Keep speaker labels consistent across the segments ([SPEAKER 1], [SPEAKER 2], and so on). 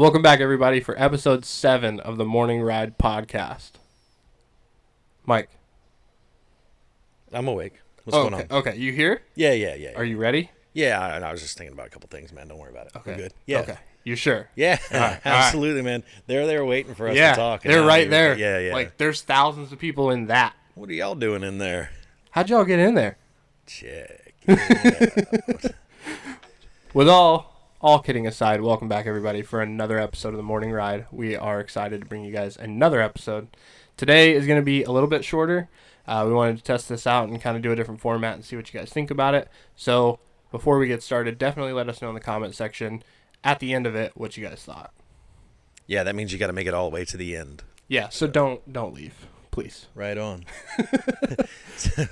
[SPEAKER 1] Welcome back, everybody, for episode 7 of the Morning Ride podcast. Mike.
[SPEAKER 2] I'm awake. What's going on?
[SPEAKER 1] Okay, you here?
[SPEAKER 2] Yeah.
[SPEAKER 1] Are you ready?
[SPEAKER 2] Yeah, I was just thinking about a couple things, man. Don't worry about it.
[SPEAKER 1] Okay.
[SPEAKER 2] We're good. Yeah.
[SPEAKER 1] Okay. You sure?
[SPEAKER 2] Yeah,
[SPEAKER 1] All right.
[SPEAKER 2] absolutely, man. They're there waiting for us to talk.
[SPEAKER 1] They're right there.
[SPEAKER 2] Yeah.
[SPEAKER 1] Like, there's thousands of people in that.
[SPEAKER 2] What are y'all doing in there?
[SPEAKER 1] How'd y'all get in there?
[SPEAKER 2] Check it out.
[SPEAKER 1] With all kidding aside, welcome back, everybody, for another episode of the Morning Ride. We are excited to bring you guys another episode. Today is going to be a little bit shorter. We wanted to test this out and kind of do a different format and see what you guys think about it. So before we get started, definitely let us know in the comment section at the end of it what you guys thought.
[SPEAKER 2] Yeah, that means you got to make it all the way to the end.
[SPEAKER 1] Yeah, so don't leave, please.
[SPEAKER 2] Right on.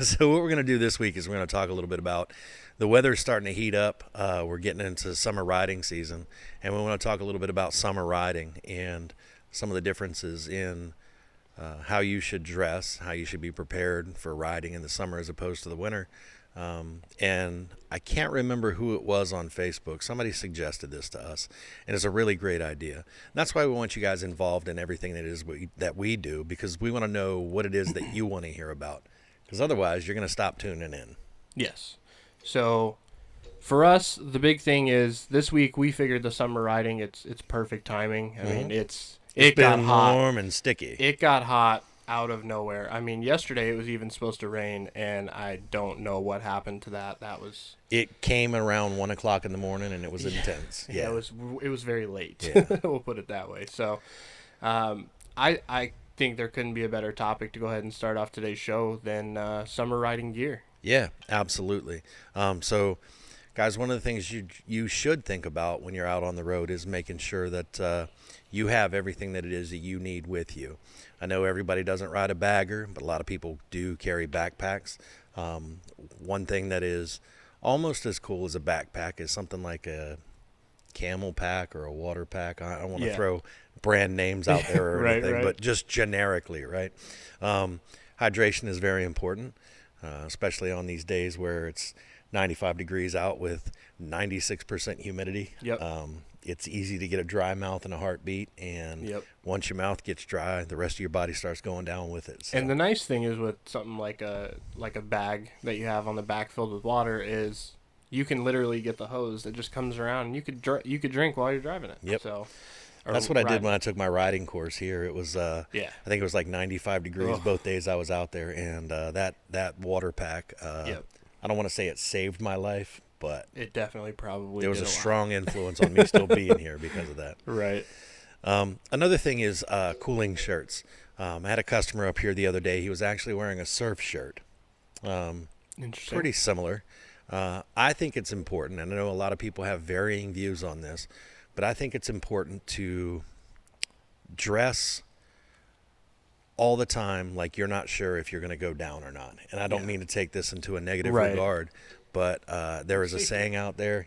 [SPEAKER 2] So what we're going to do this week is we're going to talk a little bit about the weather's starting to heat up. We're getting into summer riding season, and we want to talk a little bit about summer riding and some of the differences in how you should dress, how you should be prepared for riding in the summer as opposed to the winter. And I can't remember who it was on Facebook. Somebody suggested this to us, and it's a really great idea. And that's why we want you guys involved in everything that we do, because we want to know what it is that you want to hear about, because otherwise you're going to stop tuning in.
[SPEAKER 1] Yes. So for us, the big thing is this week we figured the summer riding, it's perfect timing. I mean, it got
[SPEAKER 2] been
[SPEAKER 1] hot.
[SPEAKER 2] warm and sticky.
[SPEAKER 1] It got hot out of nowhere. I mean, yesterday it was even supposed to rain, and I don't know what happened to that.
[SPEAKER 2] It came around 1 o'clock in the morning, and it was intense.
[SPEAKER 1] Yeah, it was very late.
[SPEAKER 2] Yeah.
[SPEAKER 1] We'll put it that way. So, I think there couldn't be a better topic to go ahead and start off today's show than summer riding gear.
[SPEAKER 2] Yeah, absolutely. So, guys, one of the things you should think about when you're out on the road is making sure that you have everything that it is that you need with you. I know everybody doesn't ride a bagger, but a lot of people do carry backpacks. One thing that is almost as cool as a backpack is something like a camel pack or a water pack. I don't want to throw brand names out there or anything,
[SPEAKER 1] right.
[SPEAKER 2] but just generically, right? Hydration is very important. Especially on these days where it's 95 degrees out with 96% humidity.
[SPEAKER 1] Yep.
[SPEAKER 2] It's easy to get a dry mouth and a heartbeat, and once your mouth gets dry, the rest of your body starts going down with it. So.
[SPEAKER 1] And the nice thing is with something like a bag that you have on the back filled with water is you can literally get the hose that just comes around, and you could drink while you're driving it.
[SPEAKER 2] Yep.
[SPEAKER 1] So.
[SPEAKER 2] That's what I did when I took my riding course here. It was, I think it was like 95 degrees both days I was out there, and that water pack, I don't want to say it saved my life, but
[SPEAKER 1] it definitely probably
[SPEAKER 2] there was a strong influence on me still being here because of that.
[SPEAKER 1] Right.
[SPEAKER 2] Another thing is cooling shirts. I had a customer up here the other day. He was actually wearing a surf shirt.
[SPEAKER 1] Interesting.
[SPEAKER 2] Pretty similar. I think it's important, and I know a lot of people have varying views on this, but I think it's important to dress all the time like you're not sure if you're going to go down or not. And I don't mean to take this into a negative regard, but there is a saying out there,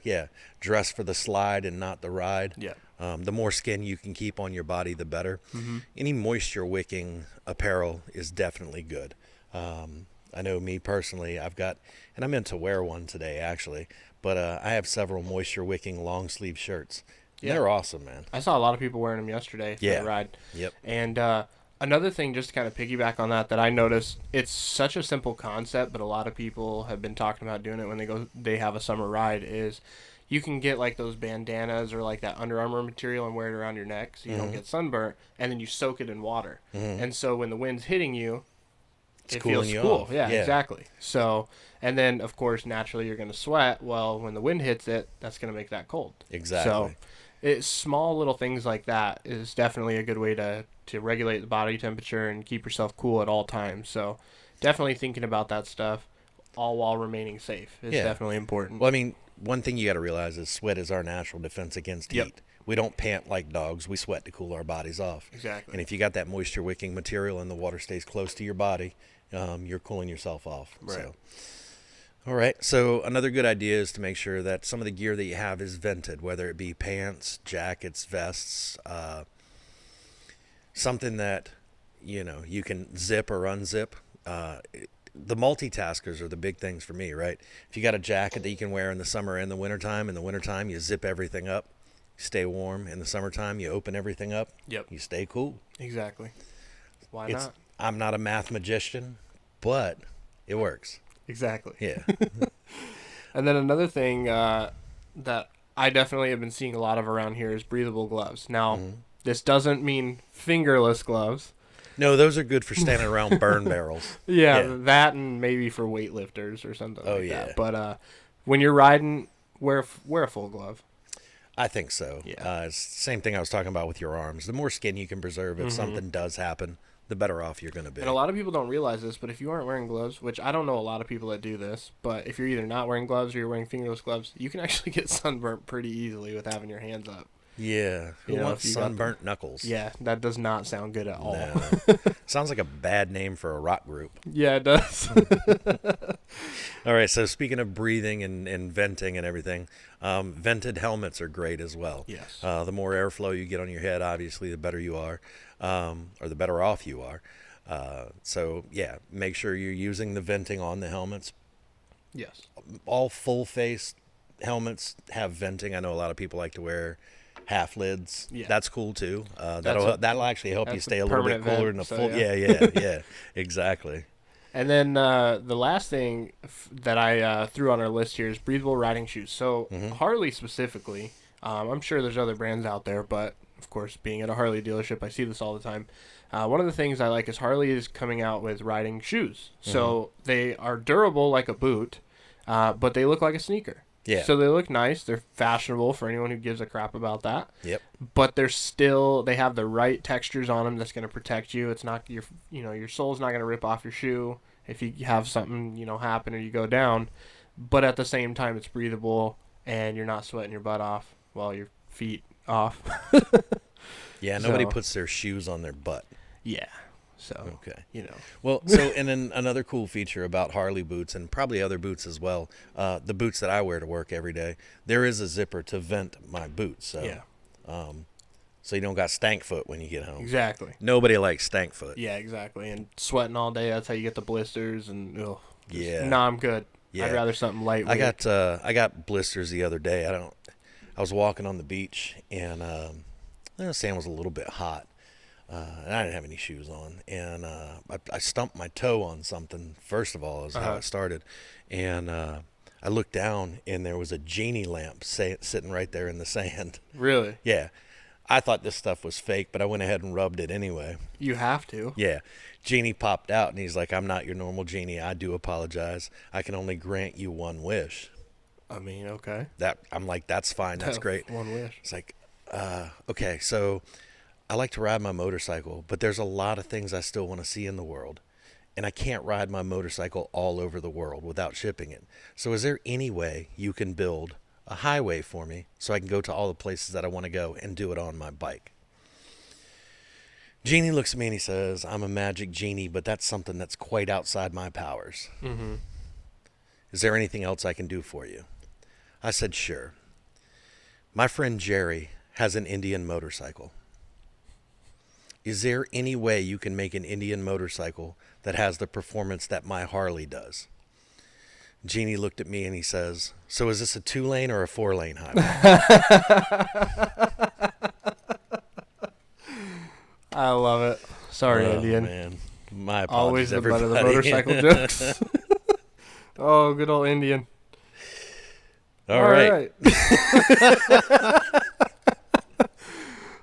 [SPEAKER 2] dress for the slide and not the ride.
[SPEAKER 1] Yeah.
[SPEAKER 2] The more skin you can keep on your body, the better. Mm-hmm. Any moisture-wicking apparel is definitely good. I know me personally, and I meant to wear one today actually, but I have several moisture-wicking long-sleeve shirts. Yeah. They're awesome, man.
[SPEAKER 1] I saw a lot of people wearing them yesterday for the ride.
[SPEAKER 2] Yep.
[SPEAKER 1] And another thing, just to kind of piggyback on that I noticed, it's such a simple concept, but a lot of people have been talking about doing it when they have a summer ride, is you can get like those bandanas or like that Under Armour material and wear it around your neck so you don't get sunburnt, and then you soak it in water. Mm-hmm. And so when the wind's hitting you, it feels cool. Yeah, exactly. So, and then, of course, naturally you're going to sweat. Well, when the wind hits it, that's going to make that cold.
[SPEAKER 2] Exactly.
[SPEAKER 1] So, small little things like that is definitely a good way to regulate the body temperature and keep yourself cool at all times. So definitely thinking about that stuff, all while remaining safe, is definitely important.
[SPEAKER 2] Well, I mean, one thing you got to realize is sweat is our natural defense against heat. We don't pant like dogs. We sweat to cool our bodies off.
[SPEAKER 1] Exactly.
[SPEAKER 2] And if you got that moisture-wicking material and the water stays close to your body, you're cooling yourself off.
[SPEAKER 1] Right.
[SPEAKER 2] So. All right, so another good idea is to make sure that some of the gear that you have is vented, whether it be pants, jackets, vests, something that, you can zip or unzip. The multitaskers are the big things for me, right? If you got a jacket that you can wear in the summer and the wintertime, in the wintertime you zip everything up, stay warm. In the summertime, you open everything up.
[SPEAKER 1] Yep.
[SPEAKER 2] You stay cool.
[SPEAKER 1] Exactly. Why
[SPEAKER 2] It's
[SPEAKER 1] not?
[SPEAKER 2] I'm not a math magician, but it works.
[SPEAKER 1] Exactly.
[SPEAKER 2] Yeah.
[SPEAKER 1] And then another thing that I definitely have been seeing a lot of around here is breathable gloves. Now, this doesn't mean fingerless gloves.
[SPEAKER 2] No, those are good for standing around burn barrels.
[SPEAKER 1] Yeah, that and maybe for weightlifters or something like
[SPEAKER 2] yeah.
[SPEAKER 1] that. But when you're riding, wear a full glove.
[SPEAKER 2] I think so.
[SPEAKER 1] Yeah.
[SPEAKER 2] It's the same thing I was talking about with your arms. The more skin you can preserve if something does happen, the better off you're going to be.
[SPEAKER 1] And a lot of people don't realize this, but if you aren't wearing gloves, which I don't know a lot of people that do this, but if you're either not wearing gloves or you're wearing fingerless gloves, you can actually get sunburnt pretty easily with having your hands up.
[SPEAKER 2] Yeah. Who wants sunburnt knuckles?
[SPEAKER 1] Yeah, that does not sound good at all.
[SPEAKER 2] No. Sounds like a bad name for a rock group.
[SPEAKER 1] Yeah, it does.
[SPEAKER 2] All right, so speaking of breathing and venting and everything, vented helmets are great as well.
[SPEAKER 1] Yes.
[SPEAKER 2] The more airflow you get on your head, obviously, the better you are, or the better off you are. So, yeah, make sure you're using the venting on the helmets.
[SPEAKER 1] Yes.
[SPEAKER 2] All full-face helmets have venting. I know a lot of people like to wear half lids.
[SPEAKER 1] Yeah.
[SPEAKER 2] That's cool, too. That'll actually help you stay a little bit cooler than a full.
[SPEAKER 1] Yeah.
[SPEAKER 2] Yeah, exactly.
[SPEAKER 1] And then the last thing that I threw on our list here is breathable riding shoes. So Harley specifically, I'm sure there's other brands out there, but of course, being at a Harley dealership, I see this all the time. One of the things I like is Harley is coming out with riding shoes. So they are durable like a boot, but they look like a sneaker.
[SPEAKER 2] Yeah.
[SPEAKER 1] So they look nice. They're fashionable for anyone who gives a crap about that.
[SPEAKER 2] Yep.
[SPEAKER 1] But they have the right textures on them that's going to protect you. It's not your sole's not going to rip off your shoe if you have something, happen or you go down. But at the same time, it's breathable and you're not sweating your butt off while your feet off.
[SPEAKER 2] Yeah, nobody puts their shoes on their butt.
[SPEAKER 1] Yeah. So,
[SPEAKER 2] okay.
[SPEAKER 1] Well,
[SPEAKER 2] and then another cool feature about Harley boots and probably other boots as well, the boots that I wear to work every day, there is a zipper to vent my boots. So,
[SPEAKER 1] yeah.
[SPEAKER 2] So you don't got stank foot when you get home.
[SPEAKER 1] Exactly.
[SPEAKER 2] Nobody likes stank foot.
[SPEAKER 1] Yeah, exactly. And sweating all day, that's how you get the blisters and
[SPEAKER 2] yeah.
[SPEAKER 1] No, I'm good.
[SPEAKER 2] Yeah.
[SPEAKER 1] I'd rather something lightweight.
[SPEAKER 2] I got blisters the other day. I was walking on the beach and the sand was a little bit hot. And I didn't have any shoes on, and I stumped my toe on something. First of all, is how it started, and I looked down, and there was a genie lamp sitting right there in the sand.
[SPEAKER 1] Really?
[SPEAKER 2] Yeah, I thought this stuff was fake, but I went ahead and rubbed it anyway.
[SPEAKER 1] You have to.
[SPEAKER 2] Yeah, genie popped out, and he's like, "I'm not your normal genie. I do apologize. I can only grant you one wish."
[SPEAKER 1] I mean, okay.
[SPEAKER 2] I'm like, that's fine. That's great.
[SPEAKER 1] One wish.
[SPEAKER 2] It's like, okay, so I like to ride my motorcycle, but there's a lot of things I still want to see in the world, and I can't ride my motorcycle all over the world without shipping it. So is there any way you can build a highway for me so I can go to all the places that I want to go and do it on my bike? Genie looks at me and he says, "I'm a magic genie, but that's something that's quite outside my powers.
[SPEAKER 1] Mm-hmm.
[SPEAKER 2] Is there anything else I can do for you?" I said, "Sure. My friend Jerry has an Indian motorcycle. Is there any way you can make an Indian motorcycle that has the performance that my Harley does?" Genie looked at me and he says, "So is this a 2-lane or a 4-lane highway?"
[SPEAKER 1] I love it. Sorry, Indian.
[SPEAKER 2] Man. My
[SPEAKER 1] Always
[SPEAKER 2] apologies,
[SPEAKER 1] the butt of the
[SPEAKER 2] everybody.
[SPEAKER 1] motorcycle jokes. Oh, good old Indian.
[SPEAKER 2] All right.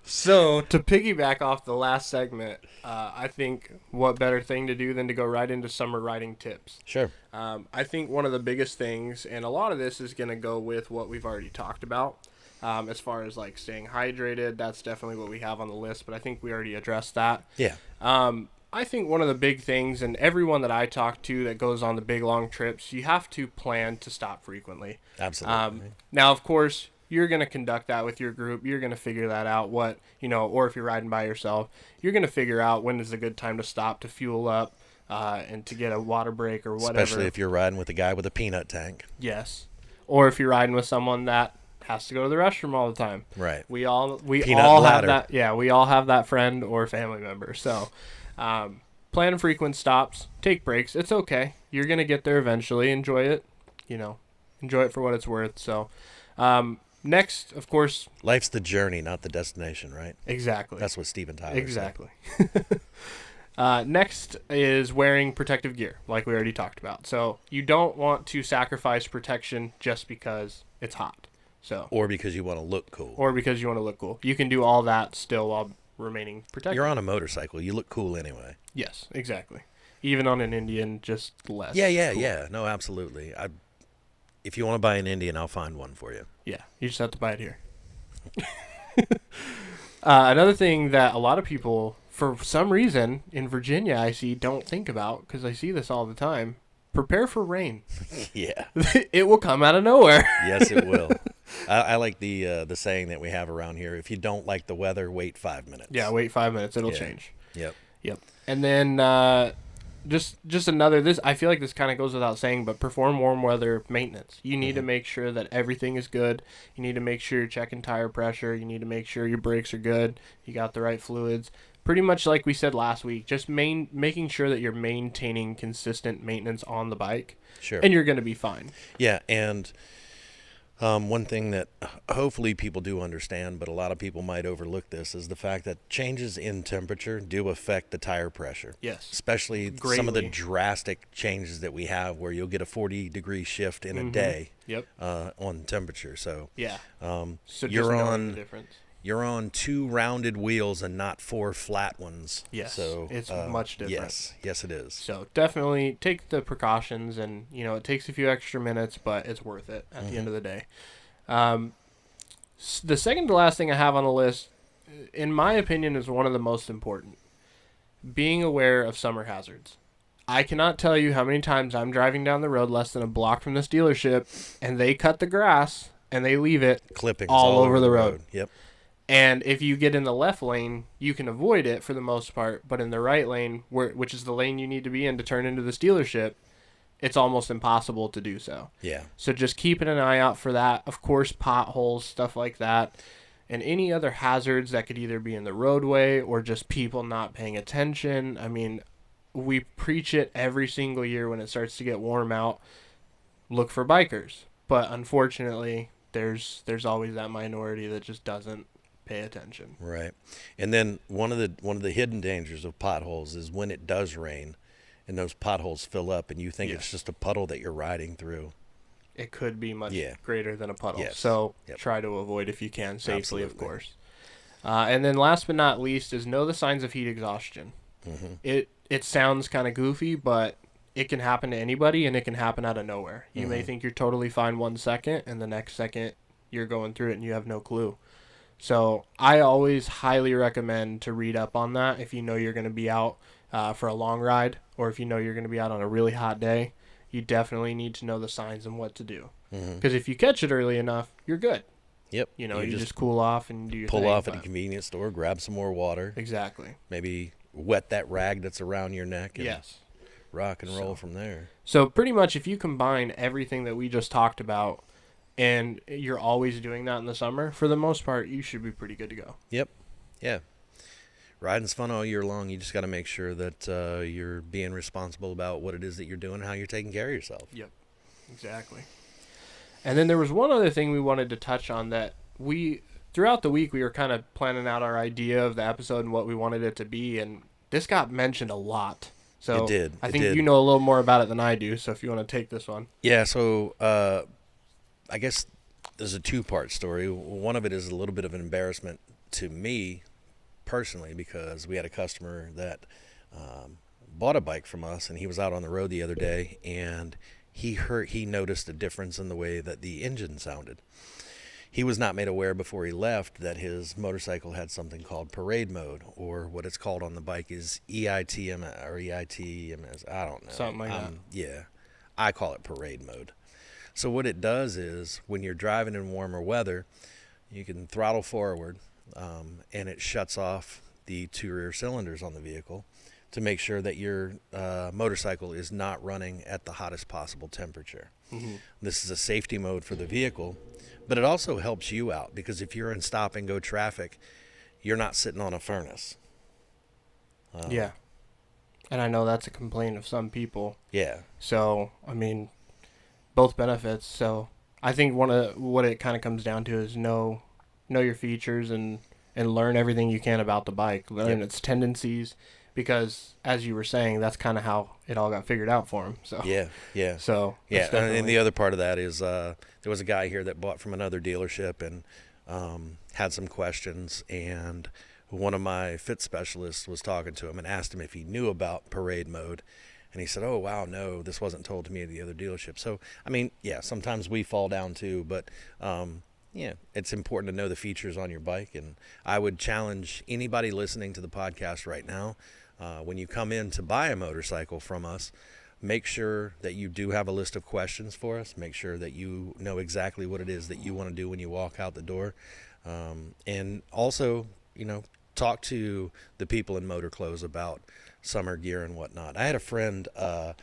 [SPEAKER 1] So, to piggyback off the last segment, I think what better thing to do than to go right into summer riding tips.
[SPEAKER 2] Sure.
[SPEAKER 1] I think one of the biggest things, and a lot of this is going to go with what we've already talked about, as far as like staying hydrated. That's definitely what we have on the list, but I think we already addressed that.
[SPEAKER 2] Yeah.
[SPEAKER 1] I think one of the big things, and everyone that I talk to that goes on the big long trips, you have to plan to stop frequently.
[SPEAKER 2] Absolutely.
[SPEAKER 1] Now, of course, you're going to conduct that with your group. You're going to figure that out, or if you're riding by yourself, you're going to figure out when is a good time to stop to fuel up and to get a water break or whatever.
[SPEAKER 2] Especially if you're riding with a guy with a peanut tank.
[SPEAKER 1] Yes. Or if you're riding with someone that has to go to the restroom all the time.
[SPEAKER 2] Right.
[SPEAKER 1] We all
[SPEAKER 2] bladder.
[SPEAKER 1] have that. Yeah, we all have that friend or family member. So, plan frequent stops. Take breaks. It's okay. You're going to get there eventually. Enjoy it. Enjoy it for what it's worth. So, Next, of course.
[SPEAKER 2] Life's the journey, not the destination, right?
[SPEAKER 1] Exactly.
[SPEAKER 2] That's what Steven Tyler
[SPEAKER 1] Exactly. Next is wearing protective gear, like we already talked about. So you don't want to sacrifice protection just because it's hot. So
[SPEAKER 2] or because you want to look cool.
[SPEAKER 1] Or because you want to look cool. You can do all that still while remaining protected.
[SPEAKER 2] You're on a motorcycle. You look cool anyway.
[SPEAKER 1] Yes, exactly. Even on an Indian, just less.
[SPEAKER 2] Yeah. No, absolutely. If you want to buy an Indian, I'll find one for you.
[SPEAKER 1] Yeah, you just have to buy it here. Another thing that a lot of people, for some reason, in Virginia, I see don't think about, because I see this all the time, prepare for rain.
[SPEAKER 2] Yeah.
[SPEAKER 1] It will come out of nowhere.
[SPEAKER 2] Yes, it will. I like the saying that we have around here. If you don't like the weather, wait 5 minutes.
[SPEAKER 1] Yeah, wait 5 minutes. It'll change.
[SPEAKER 2] Yep.
[SPEAKER 1] And then just another, this I feel like this kind of goes without saying, but perform warm weather maintenance. You need to make sure that everything is good. You need to make sure you're checking tire pressure. You need to make sure your brakes are good. You got the right fluids. Pretty much like we said last week, just making sure that you're maintaining consistent maintenance on the bike.
[SPEAKER 2] Sure.
[SPEAKER 1] And you're going to be fine.
[SPEAKER 2] Yeah, and one thing that hopefully people do understand, but a lot of people might overlook this, is the fact that changes in temperature do affect the tire pressure.
[SPEAKER 1] Yes.
[SPEAKER 2] Especially
[SPEAKER 1] Greatly.
[SPEAKER 2] some of the drastic changes that we have where you'll get a 40-degree shift in a day on temperature. So,
[SPEAKER 1] yeah. So just
[SPEAKER 2] you're
[SPEAKER 1] knowing the difference.
[SPEAKER 2] You're on 2 rounded wheels and not 4 flat ones.
[SPEAKER 1] Yes,
[SPEAKER 2] so
[SPEAKER 1] it's much different.
[SPEAKER 2] Yes, it is.
[SPEAKER 1] So definitely take the precautions, and it takes a few extra minutes, but it's worth it at the end of the day. The second to last thing I have on the list, in my opinion, is one of the most important. Being aware of summer hazards. I cannot tell you how many times I'm driving down the road less than a block from this dealership, and they cut the grass and they leave it
[SPEAKER 2] clippings
[SPEAKER 1] all over the road.
[SPEAKER 2] Yep.
[SPEAKER 1] And if you get in the left lane, you can avoid it for the most part. But in the right lane, which is the lane you need to be in to turn into this dealership, it's almost impossible to do so.
[SPEAKER 2] Yeah.
[SPEAKER 1] So just keeping an eye out for that. Of course, potholes, stuff like that. And any other hazards that could either be in the roadway or just people not paying attention. I mean, we preach it every single year when it starts to get warm out. Look for bikers. But unfortunately, there's always that minority that just doesn't pay attention.
[SPEAKER 2] Right. And then one of the hidden dangers of potholes is when it does rain and those potholes fill up and you think it's just a puddle that you're riding through.
[SPEAKER 1] It could be much greater than a puddle.
[SPEAKER 2] Yes.
[SPEAKER 1] So try to avoid if you can safely,
[SPEAKER 2] Absolutely.
[SPEAKER 1] of course. And then last but not least is know the signs of heat exhaustion. It sounds kind of goofy, but it can happen to anybody and it can happen out of nowhere. You may think you're totally fine 1 second and the next second you're going through it and you have no clue. So I always highly recommend to read up on that if you know you're going to be out for a long ride, or if you know you're going to be out on a really hot day. You definitely need to know the signs and what to do. Because if you catch it early enough, you're good.
[SPEAKER 2] Yep.
[SPEAKER 1] You just cool off and do your
[SPEAKER 2] pull
[SPEAKER 1] thing.
[SPEAKER 2] Off at a convenience store, grab some more water.
[SPEAKER 1] Exactly.
[SPEAKER 2] Maybe wet that rag that's around your neck and rock and roll from there.
[SPEAKER 1] So pretty much if you combine everything that we just talked about, and you're always doing that in the summer, for the most part, you should be pretty good to go.
[SPEAKER 2] Yep. Yeah. Riding's fun all year long. You just got to make sure that you're being responsible about what it is that you're doing and how you're taking care of yourself.
[SPEAKER 1] Yep. Exactly. And then there was one other thing we wanted to touch on that throughout the week, we were kind of planning out our idea of the episode and what we wanted it to be, and this got mentioned a lot. So
[SPEAKER 2] it did.
[SPEAKER 1] I think you know a little more about it than I do, so if you want to take this one.
[SPEAKER 2] Yeah, so I guess there's a 2-part story. One of it is a little bit of an embarrassment to me personally, because we had a customer that bought a bike from us, and he was out on the road the other day, and he noticed a difference in the way that the engine sounded. He was not made aware before he left that his motorcycle had something called parade mode, or what it's called on the bike is EITMS or EITMS. I don't know.
[SPEAKER 1] Something like that.
[SPEAKER 2] Yeah. I call it parade mode. So what it does is when you're driving in warmer weather, you can throttle forward and it shuts off the 2 rear cylinders on the vehicle to make sure that your motorcycle is not running at the hottest possible temperature. This is a safety mode for the vehicle, but it also helps you out because if you're in stop and go traffic, you're not sitting on a furnace.
[SPEAKER 1] Yeah. And I know that's a complaint of some people.
[SPEAKER 2] Yeah.
[SPEAKER 1] So, I mean, both benefits. So I think one of what it kind of comes down to is know your features and learn everything you can about the bike, learn its tendencies, because as you were saying, that's kind of how it all got figured out for him. So
[SPEAKER 2] So and the other part of that is there was a guy here that bought from another dealership and had some questions, and one of my fit specialists was talking to him and asked him if he knew about parade mode. And he said, "Oh, wow, no, this wasn't told to me at the other dealership." So, I mean, yeah, sometimes we fall down too, but it's important to know the features on your bike. And I would challenge anybody listening to the podcast right now, when you come in to buy a motorcycle from us, make sure that you do have a list of questions for us. Make sure that you know exactly what it is that you want to do when you walk out the door. And also, talk to the people in motor clothes about summer gear and whatnot. I had a friend, it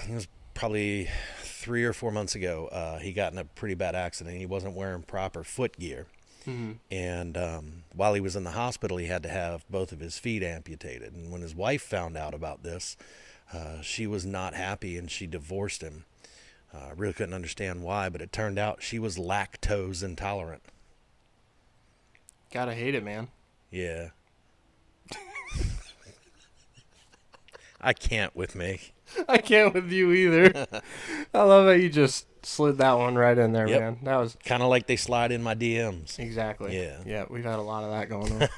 [SPEAKER 2] was probably 3 or 4 months ago, he got in a pretty bad accident. He wasn't wearing proper foot gear. Mm-hmm. And while he was in the hospital, he had to have both of his feet amputated. And when his wife found out about this, she was not happy and she divorced him. Really couldn't understand why, but it turned out she was lactose intolerant.
[SPEAKER 1] Gotta hate it, man.
[SPEAKER 2] Yeah. I can't with me.
[SPEAKER 1] I can't with you either. I love how you just slid that one right in there, man. That was
[SPEAKER 2] kind of like they slide in my DMs.
[SPEAKER 1] Exactly. Yeah, we've had a lot of that going on.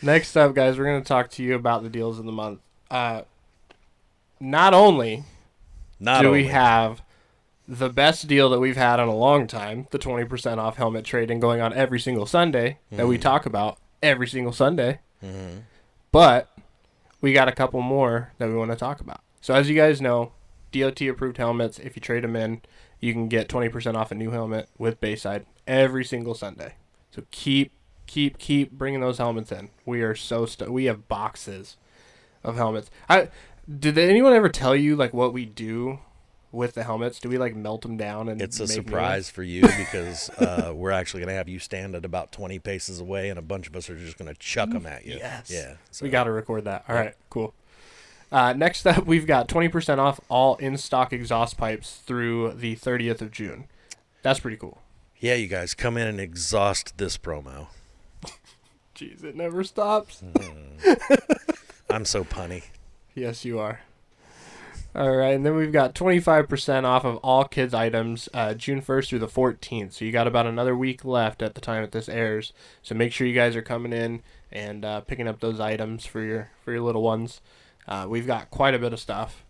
[SPEAKER 1] Next up, guys, we're going to talk to you about the deals of the month. Not only do we have the best deal that we've had in a long time, the 20% off helmet trade-in going on every single Sunday that we talk about every single Sunday, but we got a couple more that we want to talk about. So as you guys know, DOT-approved helmets, if you trade them in, you can get 20% off a new helmet with Bayside every single Sunday. So keep bringing those helmets in. We are so we have boxes of helmets. Did anyone ever tell you like what we do with the helmets? Do we like melt them down and
[SPEAKER 2] it's a
[SPEAKER 1] make
[SPEAKER 2] surprise for you because we're actually going to have you stand at about 20 paces away and a bunch of us are just going to chuck them at you.
[SPEAKER 1] Yes.
[SPEAKER 2] Yeah.
[SPEAKER 1] So. We got to record that. All right, cool. Next up, we've got 20% off all in-stock exhaust pipes through the 30th of June. That's pretty cool.
[SPEAKER 2] Yeah, you guys come in and exhaust this promo.
[SPEAKER 1] Jeez, it never stops.
[SPEAKER 2] I'm so punny.
[SPEAKER 1] Yes, you are. All right, and then we've got 25% off of all kids items June 1st through the 14th. So you got about another week left at the time that this airs. So make sure you guys are coming in and picking up those items for your little ones. We've got quite a bit of stuff.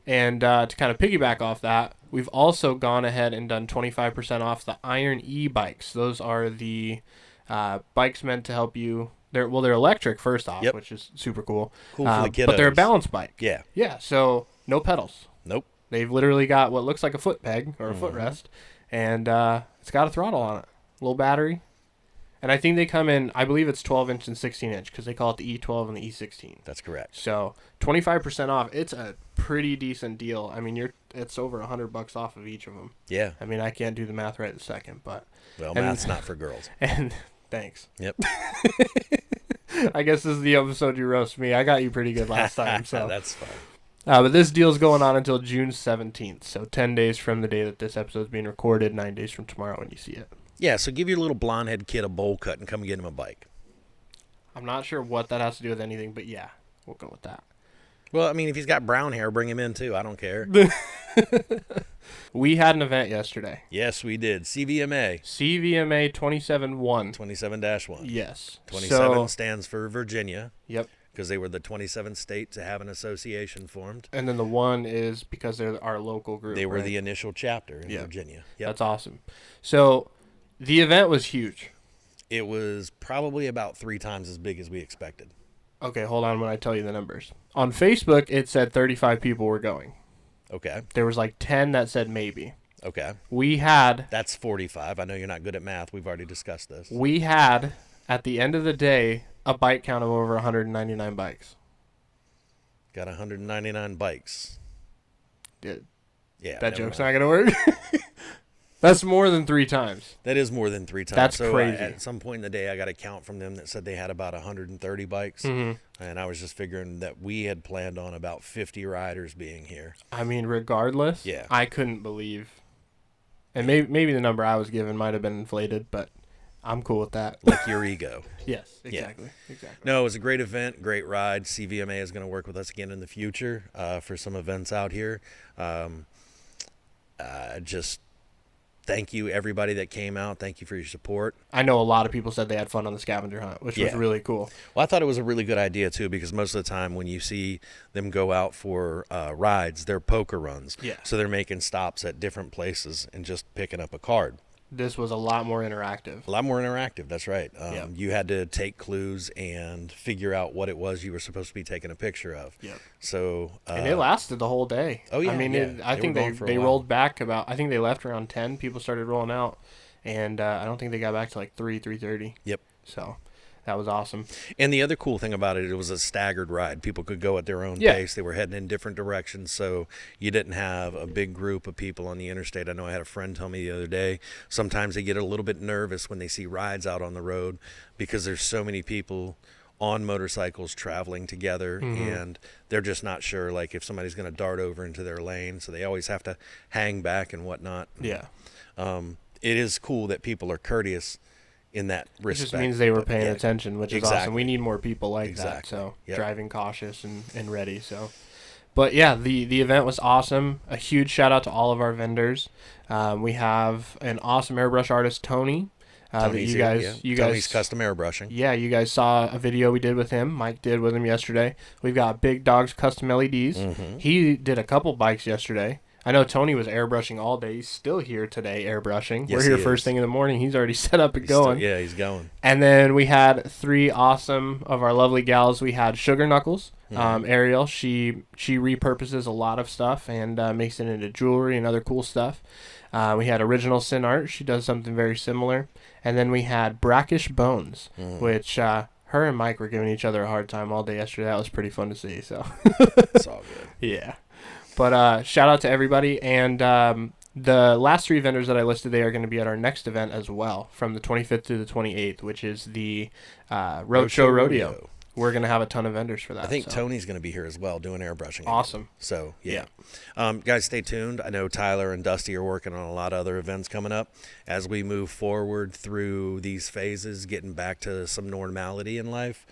[SPEAKER 1] And to kind of piggyback off that, we've also gone ahead and done 25% off the Iron E-bikes. Those are the bikes meant to help you. They're electric first off, which is super cool.
[SPEAKER 2] Cool for the kiddos.
[SPEAKER 1] But they're a balance bike.
[SPEAKER 2] Yeah.
[SPEAKER 1] Yeah, so no pedals.
[SPEAKER 2] Nope.
[SPEAKER 1] They've literally got what looks like a foot peg or a footrest, and it's got a throttle on it, a little battery. And I think they come in, I believe it's 12-inch and 16-inch because they call it the E12 and the E16.
[SPEAKER 2] That's correct.
[SPEAKER 1] So 25% off. It's a pretty decent deal. I mean, it's over $100 off of each of them.
[SPEAKER 2] Yeah.
[SPEAKER 1] I mean, I can't do the math right this second, but
[SPEAKER 2] math's not for girls.
[SPEAKER 1] And thanks.
[SPEAKER 2] Yep.
[SPEAKER 1] I guess this is the episode you roast me. I got you pretty good last time, so
[SPEAKER 2] that's fine.
[SPEAKER 1] But this deal's going on until June 17th, so 10 days from the day that this episode is being recorded, 9 days from tomorrow when you see it.
[SPEAKER 2] Yeah, so give your little blonde-head kid a bowl cut and come get him a bike.
[SPEAKER 1] I'm not sure what that has to do with anything, but yeah, we'll go with that.
[SPEAKER 2] Well, I mean, if he's got brown hair, bring him in too. I don't care.
[SPEAKER 1] We had an event yesterday.
[SPEAKER 2] Yes, we did. CVMA.
[SPEAKER 1] CVMA 27-1.
[SPEAKER 2] 27-1.
[SPEAKER 1] Yes.
[SPEAKER 2] 27 stands for Virginia.
[SPEAKER 1] Yep.
[SPEAKER 2] Because they were the 27th state to have an association formed.
[SPEAKER 1] And then the 1 is because they're our local group.
[SPEAKER 2] They were the initial chapter in Virginia.
[SPEAKER 1] Yep. That's awesome. So the event was huge.
[SPEAKER 2] It was probably about 3 times as big as we expected.
[SPEAKER 1] Okay, hold on when I tell you the numbers. On Facebook, it said 35 people were going.
[SPEAKER 2] Okay.
[SPEAKER 1] There was like 10 that said maybe.
[SPEAKER 2] Okay.
[SPEAKER 1] We had...
[SPEAKER 2] That's 45. I know you're not good at math. We've already discussed this.
[SPEAKER 1] We had, at the end of the day, a bike count of over 199 bikes.
[SPEAKER 2] Got 199 bikes.
[SPEAKER 1] Yeah.
[SPEAKER 2] Yeah.
[SPEAKER 1] That joke's not going to work. That's more than 3 times.
[SPEAKER 2] That is more than 3 times.
[SPEAKER 1] That's
[SPEAKER 2] so
[SPEAKER 1] crazy.
[SPEAKER 2] At some point in the day, I got a count from them that said they had about 130 bikes.
[SPEAKER 1] Mm-hmm.
[SPEAKER 2] And I was just figuring that we had planned on about 50 riders being here.
[SPEAKER 1] I mean, regardless,
[SPEAKER 2] Yeah.
[SPEAKER 1] I couldn't believe. And maybe the number I was given might have been inflated, but I'm cool with that.
[SPEAKER 2] Like your ego.
[SPEAKER 1] Yes, exactly. Exactly.
[SPEAKER 2] No, it was a great event, great ride. CVMA is going to work with us again in the future for some events out here. Just thank you, everybody that came out. Thank you for your support.
[SPEAKER 1] I know a lot of people said they had fun on the scavenger hunt, which was really cool.
[SPEAKER 2] Well, I thought it was a really good idea, too, because most of the time when you see them go out for rides, they're poker runs.
[SPEAKER 1] Yeah.
[SPEAKER 2] So they're making stops at different places and just picking up a card.
[SPEAKER 1] This was a lot more interactive.
[SPEAKER 2] A lot more interactive, that's right.
[SPEAKER 1] Yep.
[SPEAKER 2] You had to take clues and figure out what it was you were supposed to be taking a picture of.
[SPEAKER 1] Yep.
[SPEAKER 2] So,
[SPEAKER 1] And it lasted the whole day.
[SPEAKER 2] Oh, yeah.
[SPEAKER 1] I mean, I think they rolled back I think they left around 10. People started rolling out. And I don't think they got back to like 3:30.
[SPEAKER 2] Yep.
[SPEAKER 1] So that was awesome.
[SPEAKER 2] And the other cool thing about it was a staggered ride. People could go at their own pace. They were heading in different directions, so you didn't have a big group of people on the interstate. I know I had a friend tell me the other day, sometimes they get a little bit nervous when they see rides out on the road because there's so many people on motorcycles traveling together, and they're just not sure, like, if somebody's going to dart over into their lane, so they always have to hang back and whatnot.
[SPEAKER 1] Yeah.
[SPEAKER 2] It is cool that people are courteous in that respect.
[SPEAKER 1] It just means they were paying attention, which is awesome. We need more people like that. So driving cautious and ready. So, but yeah, the event was awesome. A huge shout out to all of our vendors. We have an awesome airbrush artist, Tony.
[SPEAKER 2] Tony's Tony's custom airbrushing.
[SPEAKER 1] Yeah, you guys saw a video we did with him. Mike did with him yesterday. We've got Big Dog's custom LEDs. He did a couple bikes yesterday. I know Tony was airbrushing all day. He's still here today airbrushing.
[SPEAKER 2] Yes,
[SPEAKER 1] we're here first thing in the morning. He's already set up and going.
[SPEAKER 2] He's going.
[SPEAKER 1] And then we had 3 awesome of our lovely gals. We had Sugar Knuckles, Ariel. She repurposes a lot of stuff and makes it into jewelry and other cool stuff. We had Original Sin Art. She does something very similar. And then we had Brackish Bones, which her and Mike were giving each other a hard time all day yesterday. That was pretty fun to see. So
[SPEAKER 2] It's all good.
[SPEAKER 1] Yeah. But shout out to everybody. And the last 3 vendors that I listed, they are going to be at our next event as well, from the 25th to the 28th, which is the Roadshow Rodeo. We're going to have a ton of vendors for that.
[SPEAKER 2] I think Tony's going to be here as well doing airbrushing.
[SPEAKER 1] Awesome.
[SPEAKER 2] Again. So, yeah. Guys, stay tuned. I know Tyler and Dusty are working on a lot of other events coming up. As we move forward through these phases, getting back to some normality in life,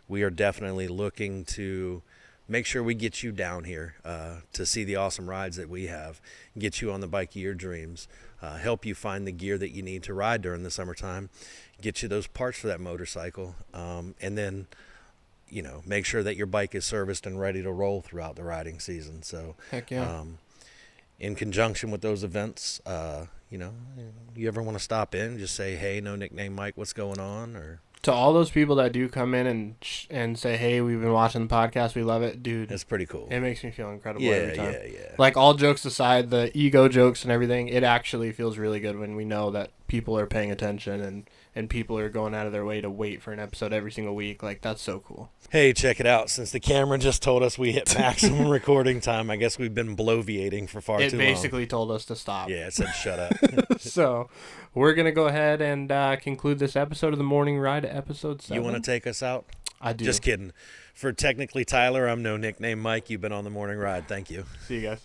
[SPEAKER 2] we are definitely looking to make sure we get you down here to see the awesome rides that we have, get you on the bike of your dreams, help you find the gear that you need to ride during the summertime, get you those parts for that motorcycle, and then, make sure that your bike is serviced and ready to roll throughout the riding season. So,
[SPEAKER 1] heck yeah.
[SPEAKER 2] In conjunction with those events, you ever want to stop in, just say, hey, no nickname Mike, what's going on? Or
[SPEAKER 1] to all those people that do come in and say, hey, we've been watching the podcast, we love it, dude.
[SPEAKER 2] It's pretty cool.
[SPEAKER 1] It makes me feel incredible every time.
[SPEAKER 2] Yeah.
[SPEAKER 1] Like, all jokes aside, the ego jokes and everything, it actually feels really good when we know that people are paying attention and people are going out of their way to wait for an episode every single week. Like, that's so cool.
[SPEAKER 2] Hey, check it out. Since the camera just told us we hit maximum recording time, I guess we've been bloviating for far too long.
[SPEAKER 1] It basically told us to stop.
[SPEAKER 2] Yeah, it said shut up.
[SPEAKER 1] So, we're going to go ahead and conclude this episode of The Morning Ride, episode 7.
[SPEAKER 2] You want to take us out?
[SPEAKER 1] I do.
[SPEAKER 2] Just kidding. For technically Tyler, I'm no nickname Mike. You've been on The Morning Ride. Thank you.
[SPEAKER 1] See you guys.